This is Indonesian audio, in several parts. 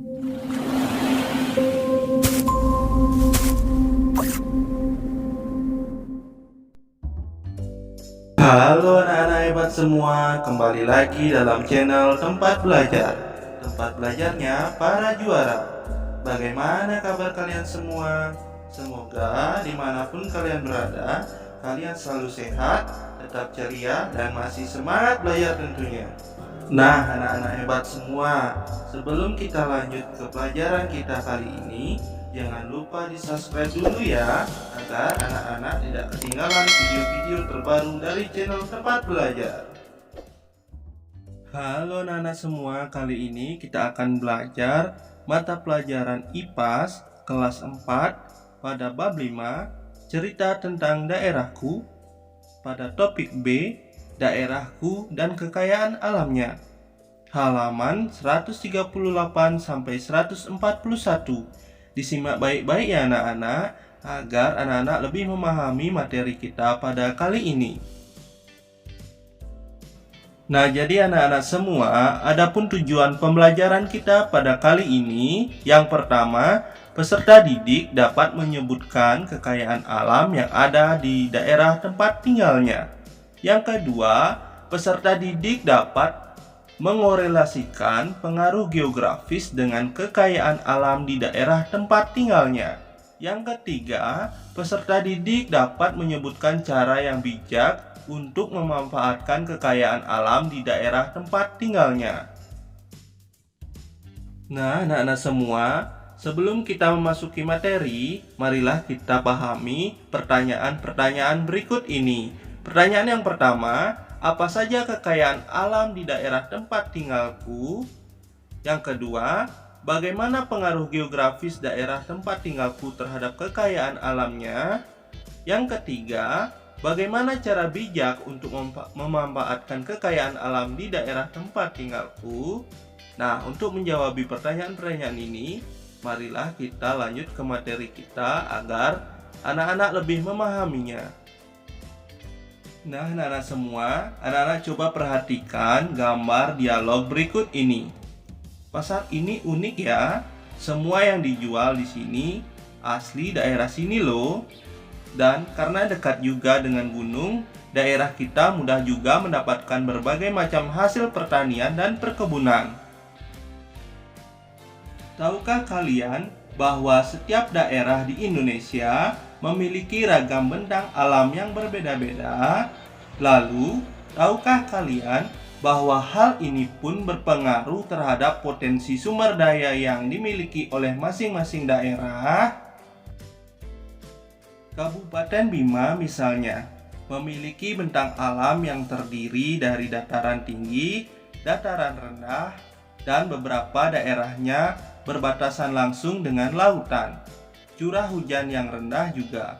Halo anak-anak hebat semua, kembali lagi dalam channel Tempat Belajar. Tempat belajarnya para juara. Bagaimana kabar kalian semua? Semoga dimanapun kalian berada, kalian selalu sehat, tetap ceria, dan masih semangat belajar tentunya. Nah anak-anak hebat semua, sebelum kita lanjut ke pelajaran kita kali ini, jangan lupa di subscribe dulu ya, agar anak-anak tidak ketinggalan video-video terbaru dari channel Tempat Belajar. Halo anak-anak semua, kali ini kita akan belajar mata pelajaran IPAS kelas 4 pada bab 5, cerita tentang daerahku, pada topik B, daerahku dan kekayaan alamnya. Halaman 138 sampai 141. Disimak baik-baik ya anak-anak, agar anak-anak lebih memahami materi kita pada kali ini. Nah, jadi anak-anak semua, adapun tujuan pembelajaran kita pada kali ini, yang pertama, peserta didik dapat menyebutkan kekayaan alam yang ada di daerah tempat tinggalnya. Yang kedua, peserta didik dapat mengorelasikan pengaruh geografis dengan kekayaan alam di daerah tempat tinggalnya. Yang ketiga, peserta didik dapat menyebutkan cara yang bijak untuk memanfaatkan kekayaan alam di daerah tempat tinggalnya. Nah, anak-anak semua, sebelum kita memasuki materi, marilah kita pahami pertanyaan-pertanyaan berikut ini. Pertanyaan yang pertama, apa saja kekayaan alam di daerah tempat tinggalku? Yang kedua, bagaimana pengaruh geografis daerah tempat tinggalku terhadap kekayaan alamnya? Yang ketiga, bagaimana cara bijak untuk memanfaatkan kekayaan alam di daerah tempat tinggalku? Nah, untuk menjawab pertanyaan-pertanyaan ini, marilah kita lanjut ke materi kita agar anak-anak lebih memahaminya. Nah, anak-anak semua, anak-anak coba perhatikan gambar dialog berikut ini. Pasar ini unik ya. Semua yang dijual di sini asli daerah sini loh. Dan karena dekat juga dengan gunung, daerah kita mudah juga mendapatkan berbagai macam hasil pertanian dan perkebunan. Tahukah kalian bahwa setiap daerah di Indonesia memiliki ragam bentang alam yang berbeda-beda? Lalu, tahukah kalian bahwa hal ini pun berpengaruh terhadap potensi sumber daya yang dimiliki oleh masing-masing daerah? Kabupaten Bima misalnya, memiliki bentang alam yang terdiri dari dataran tinggi, dataran rendah, dan beberapa daerahnya berbatasan langsung dengan lautan. Curah hujan yang rendah juga.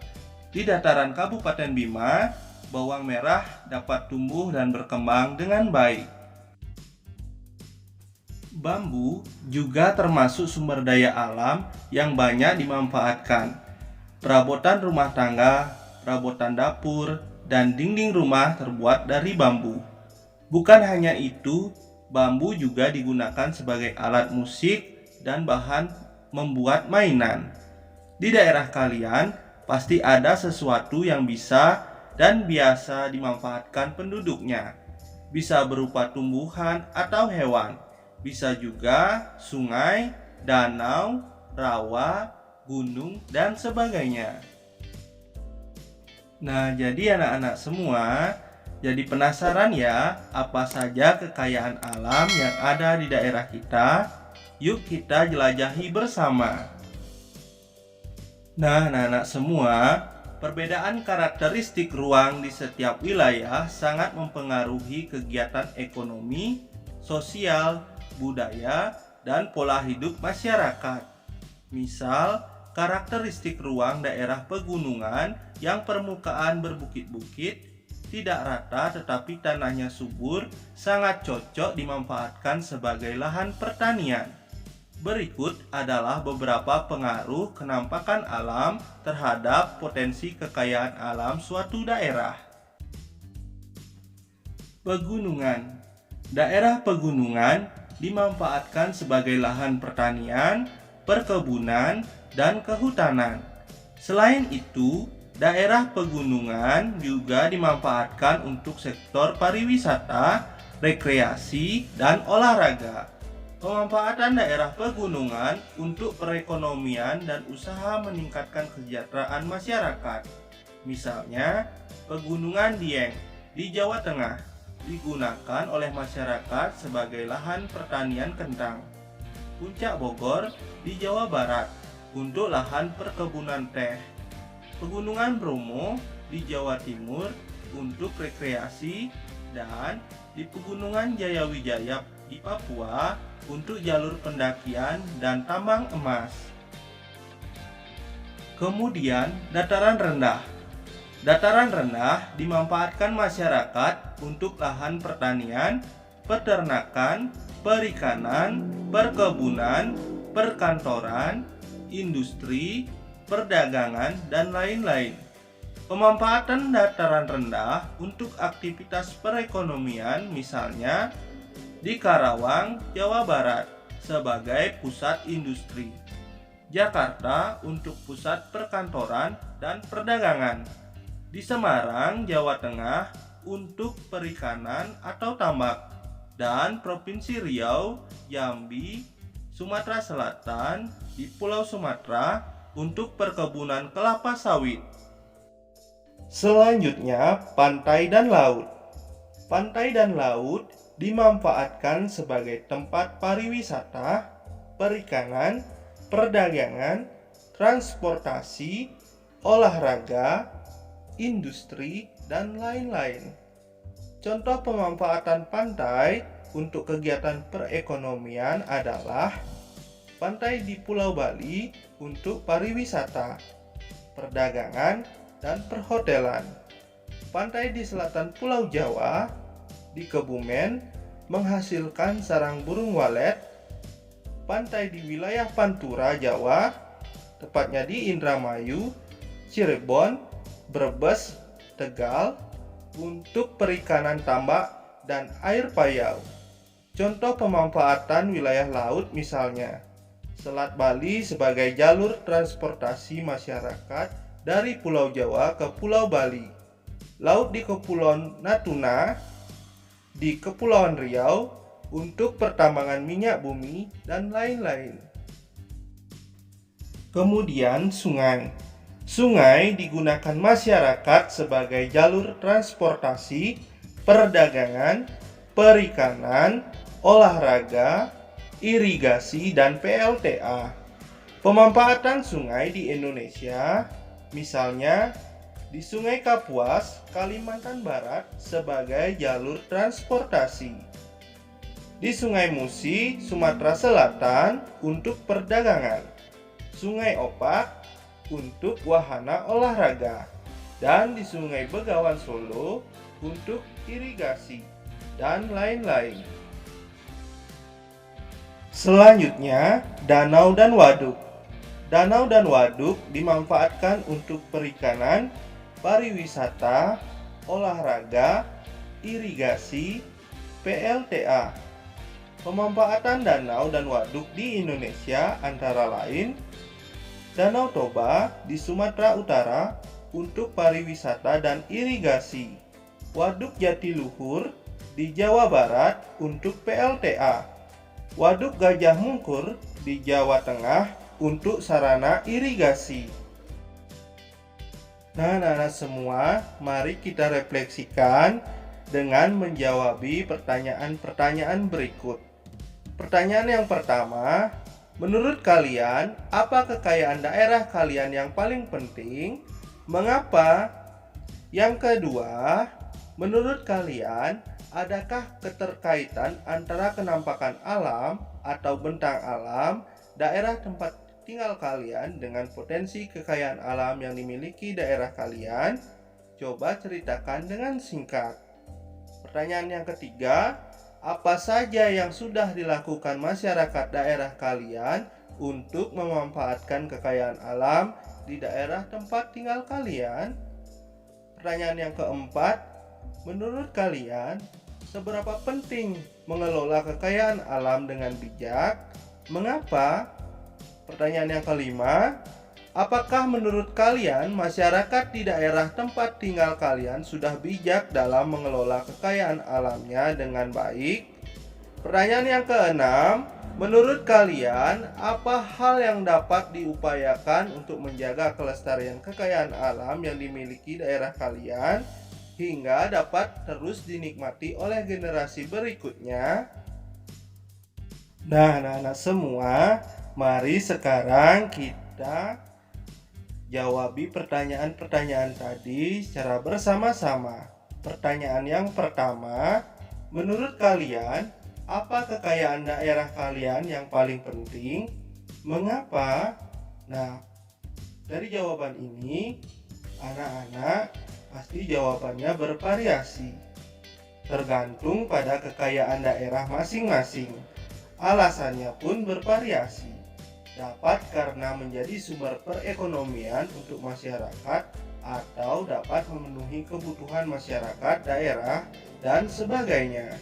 Di dataran Kabupaten Bima, bawang merah dapat tumbuh dan berkembang dengan baik. Bambu juga termasuk sumber daya alam yang banyak dimanfaatkan. Perabotan rumah tangga, perabotan dapur, dan dinding rumah terbuat dari bambu. Bukan hanya itu, bambu juga digunakan sebagai alat musik dan bahan membuat mainan. Di daerah kalian pasti ada sesuatu yang bisa dan biasa dimanfaatkan penduduknya. Bisa berupa tumbuhan atau hewan. Bisa juga sungai, danau, rawa, gunung, dan sebagainya. Nah, jadi anak-anak semua, jadi penasaran ya, apa saja kekayaan alam yang ada di daerah kita? Yuk kita jelajahi bersama. Nah, anak-anak semua, perbedaan karakteristik ruang di setiap wilayah sangat mempengaruhi kegiatan ekonomi, sosial, budaya, dan pola hidup masyarakat. Misal, karakteristik ruang daerah pegunungan yang permukaan berbukit-bukit, tidak rata tetapi tanahnya subur, sangat cocok dimanfaatkan sebagai lahan pertanian. Berikut adalah beberapa pengaruh kenampakan alam terhadap potensi kekayaan alam suatu daerah. Pegunungan. Daerah pegunungan dimanfaatkan sebagai lahan pertanian, perkebunan, dan kehutanan. Selain itu, daerah pegunungan juga dimanfaatkan untuk sektor pariwisata, rekreasi, dan olahraga. Pemanfaatan daerah pegunungan untuk perekonomian dan usaha meningkatkan kesejahteraan masyarakat. Misalnya, Pegunungan Dieng di Jawa Tengah digunakan oleh masyarakat sebagai lahan pertanian kentang. Puncak Bogor di Jawa Barat untuk lahan perkebunan teh. Pegunungan Bromo di Jawa Timur untuk rekreasi, dan di Pegunungan Jayawijaya di Papua untuk jalur pendakian dan tambang emas. Kemudian, dataran rendah. Dataran rendah dimanfaatkan masyarakat untuk lahan pertanian, peternakan, perikanan, perkebunan, perkantoran, industri, perdagangan, dan lain-lain. Pemanfaatan dataran rendah untuk aktivitas perekonomian misalnya di Karawang, Jawa Barat sebagai pusat industri, Jakarta untuk pusat perkantoran dan perdagangan, di Semarang, Jawa Tengah untuk perikanan atau tambak, dan Provinsi Riau, Jambi, Sumatera Selatan di Pulau Sumatera untuk perkebunan kelapa sawit. Selanjutnya, pantai dan laut. Pantai dan laut dimanfaatkan sebagai tempat pariwisata, perikanan, perdagangan, transportasi, olahraga, industri, dan lain-lain. Contoh pemanfaatan pantai untuk kegiatan perekonomian adalah pantai di Pulau Bali untuk pariwisata, perdagangan, dan perhotelan. Pantai di selatan Pulau Jawa di Kebumen menghasilkan sarang burung walet. Pantai di wilayah Pantura, Jawa, tepatnya di Indramayu, Cirebon, Brebes, Tegal, untuk perikanan tambak dan air payau. Contoh pemanfaatan wilayah laut misalnya, Selat Bali sebagai jalur transportasi masyarakat dari Pulau Jawa ke Pulau Bali. Laut di Kepulauan Natuna di Kepulauan Riau untuk pertambangan minyak bumi dan lain-lain. Kemudian sungai. Sungai digunakan masyarakat sebagai jalur transportasi, perdagangan, perikanan, olahraga, irigasi, dan PLTA. Pemanfaatan sungai di Indonesia, misalnya di Sungai Kapuas, Kalimantan Barat sebagai jalur transportasi. Di Sungai Musi, Sumatera Selatan untuk perdagangan. Sungai Opak untuk wahana olahraga. Dan di Sungai Begawan Solo untuk irigasi dan lain-lain. Selanjutnya, danau dan waduk. Danau dan waduk dimanfaatkan untuk perikanan, pariwisata, olahraga, irigasi, PLTA. Pemanfaatan danau dan waduk di Indonesia antara lain Danau Toba di Sumatera Utara untuk pariwisata dan irigasi, Waduk Jatiluhur di Jawa Barat untuk PLTA, Waduk Gajah Mungkur di Jawa Tengah untuk sarana irigasi. Nah, semua, mari kita refleksikan dengan menjawabi pertanyaan-pertanyaan berikut. Pertanyaan yang pertama, menurut kalian, apa kekayaan daerah kalian yang paling penting? Mengapa? Yang kedua, menurut kalian, adakah keterkaitan antara kenampakan alam atau bentang alam daerah tempat tinggal kalian dengan potensi kekayaan alam yang dimiliki daerah kalian? Coba ceritakan dengan singkat. Pertanyaan yang ketiga, apa saja yang sudah dilakukan masyarakat daerah kalian untuk memanfaatkan kekayaan alam di daerah tempat tinggal kalian? Pertanyaan yang keempat, menurut kalian, seberapa penting mengelola kekayaan alam dengan bijak? Mengapa? Pertanyaan yang kelima, apakah menurut kalian masyarakat di daerah tempat tinggal kalian sudah bijak dalam mengelola kekayaan alamnya dengan baik? Pertanyaan yang keenam, menurut kalian apa hal yang dapat diupayakan untuk menjaga kelestarian kekayaan alam yang dimiliki daerah kalian hingga dapat terus dinikmati oleh generasi berikutnya? Nah, anak-anak semua, mari sekarang kita jawabi pertanyaan-pertanyaan tadi secara bersama-sama. Pertanyaan yang pertama, menurut kalian, apa kekayaan daerah kalian yang paling penting? Mengapa? Nah, dari jawaban ini, anak-anak pasti jawabannya bervariasi, tergantung pada kekayaan daerah masing-masing. Alasannya pun bervariasi, dapat karena menjadi sumber perekonomian untuk masyarakat atau dapat memenuhi kebutuhan masyarakat daerah dan sebagainya.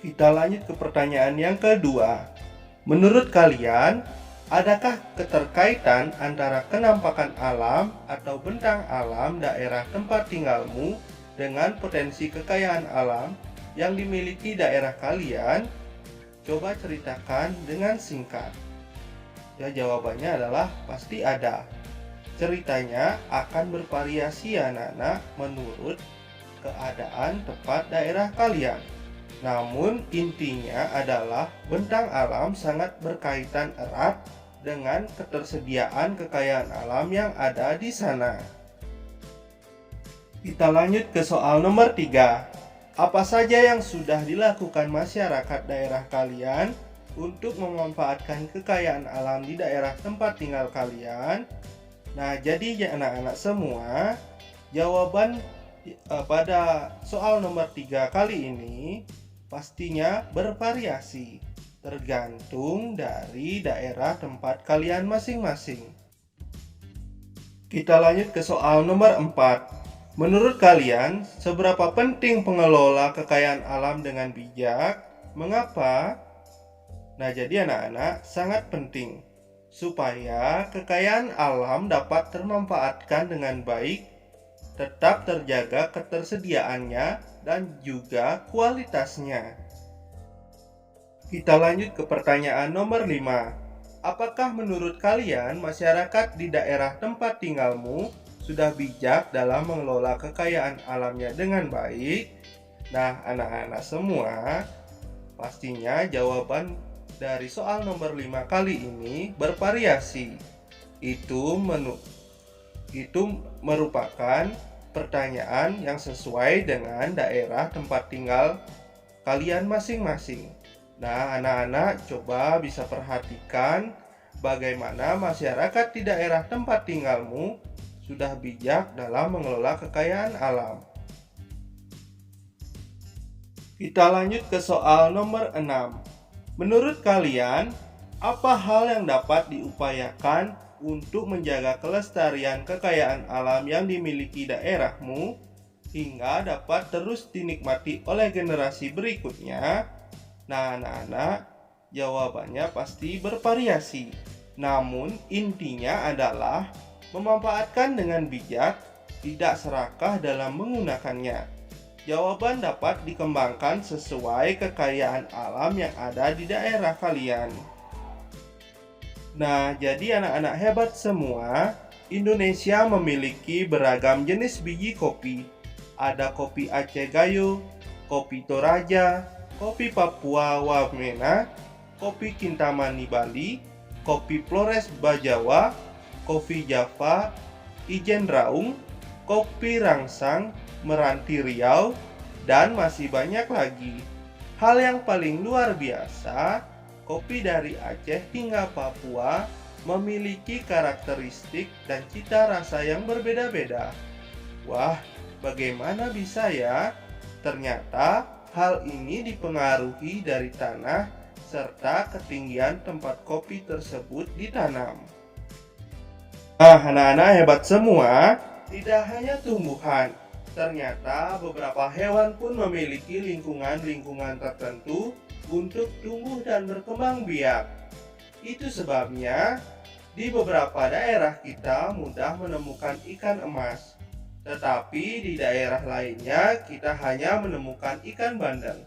Kita lanjut ke pertanyaan yang kedua. Menurut kalian, adakah keterkaitan antara kenampakan alam atau bentang alam daerah tempat tinggalmu dengan potensi kekayaan alam yang dimiliki daerah kalian? Coba ceritakan dengan singkat. Ya, jawabannya adalah pasti ada. Ceritanya akan bervariasi anak-anak menurut keadaan tempat daerah kalian. Namun intinya adalah bentang alam sangat berkaitan erat dengan ketersediaan kekayaan alam yang ada di sana. Kita lanjut ke soal nomor 3. Apa saja yang sudah dilakukan masyarakat daerah kalian untuk memanfaatkan kekayaan alam di daerah tempat tinggal kalian? Nah, jadi ya anak-anak semua, jawaban pada soal nomor 3 kali ini pastinya bervariasi, tergantung dari daerah tempat kalian masing-masing. Kita lanjut ke soal nomor 4. Menurut kalian, seberapa penting pengelola kekayaan alam dengan bijak? Mengapa? Nah, jadi anak-anak sangat penting supaya kekayaan alam dapat termanfaatkan dengan baik, tetap terjaga ketersediaannya dan juga kualitasnya. Kita lanjut ke pertanyaan nomor 5. Apakah menurut kalian masyarakat di daerah tempat tinggalmu sudah bijak dalam mengelola kekayaan alamnya dengan baik? Nah, anak-anak semua, pastinya jawaban dari soal nomor 5 kali ini bervariasi. Itu merupakan pertanyaan yang sesuai dengan daerah tempat tinggal kalian masing-masing. Nah, anak-anak coba bisa perhatikan bagaimana masyarakat di daerah tempat tinggalmu sudah bijak dalam mengelola kekayaan alam. Kita lanjut ke soal nomor 6. Menurut kalian, apa hal yang dapat diupayakan untuk menjaga kelestarian kekayaan alam yang dimiliki daerahmu hingga dapat terus dinikmati oleh generasi berikutnya? Nah, anak-anak, jawabannya pasti bervariasi. Namun, intinya adalah memanfaatkan dengan bijak, tidak serakah dalam menggunakannya. Jawaban dapat dikembangkan sesuai kekayaan alam yang ada di daerah kalian. Nah, jadi anak-anak hebat semua, Indonesia memiliki beragam jenis biji kopi. Ada kopi Aceh Gayo, kopi Toraja, kopi Papua Wamena, kopi Kintamani Bali, kopi Flores Bajawa, kopi Java, Ijen Raung, kopi Rangsang, Meranti Riau, dan masih banyak lagi. Hal yang paling luar biasa, kopi dari Aceh hingga Papua memiliki karakteristik dan cita rasa yang berbeda-beda. Wah, bagaimana bisa ya? Ternyata hal ini dipengaruhi dari tanah serta ketinggian tempat kopi tersebut ditanam. Nah, anak-anak hebat semua, tidak hanya tumbuhan, Ternyata beberapa hewan pun memiliki lingkungan-lingkungan tertentu untuk tumbuh dan berkembang biak. Itu sebabnya di beberapa daerah kita mudah menemukan ikan emas, tetapi di daerah lainnya kita hanya menemukan ikan bandeng.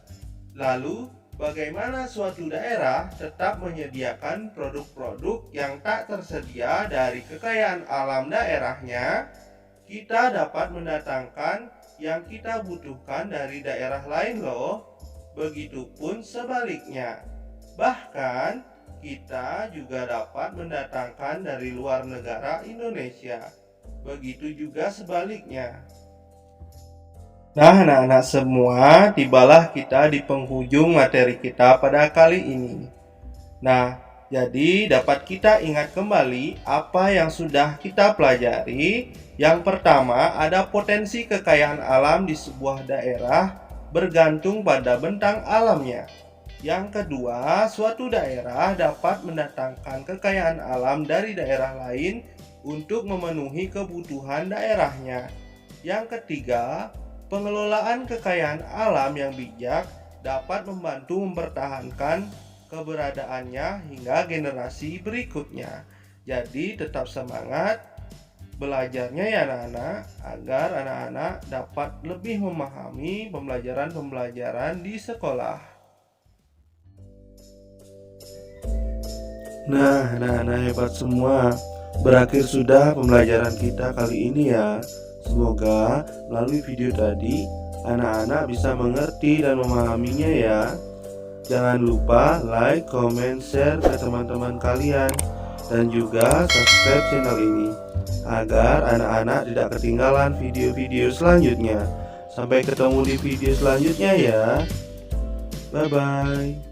Lalu, bagaimana suatu daerah tetap menyediakan produk-produk yang tak tersedia dari kekayaan alam daerahnya? Kita dapat mendatangkan yang kita butuhkan dari daerah lain loh. Begitupun sebaliknya. Bahkan kita juga dapat mendatangkan dari luar negara Indonesia. Begitu juga sebaliknya. Nah, anak-anak semua, tibalah kita di penghujung materi kita pada kali ini. Nah, jadi dapat kita ingat kembali apa yang sudah kita pelajari. Yang pertama, ada potensi kekayaan alam di sebuah daerah bergantung pada bentang alamnya. Yang kedua, suatu daerah dapat mendatangkan kekayaan alam dari daerah lain untuk memenuhi kebutuhan daerahnya. Yang ketiga, pengelolaan kekayaan alam yang bijak dapat membantu mempertahankan keberadaannya hingga generasi berikutnya. Jadi tetap semangat belajarnya ya anak-anak, agar anak-anak dapat lebih memahami pembelajaran-pembelajaran di sekolah. Nah, anak-anak hebat semua, berakhir sudah pembelajaran kita kali ini ya. Semoga melalui video tadi anak-anak bisa mengerti dan memahaminya ya. Jangan lupa like, comment, share ke teman-teman kalian, dan juga subscribe channel ini agar anak-anak tidak ketinggalan video-video selanjutnya. Sampai ketemu di video selanjutnya ya. Bye-bye.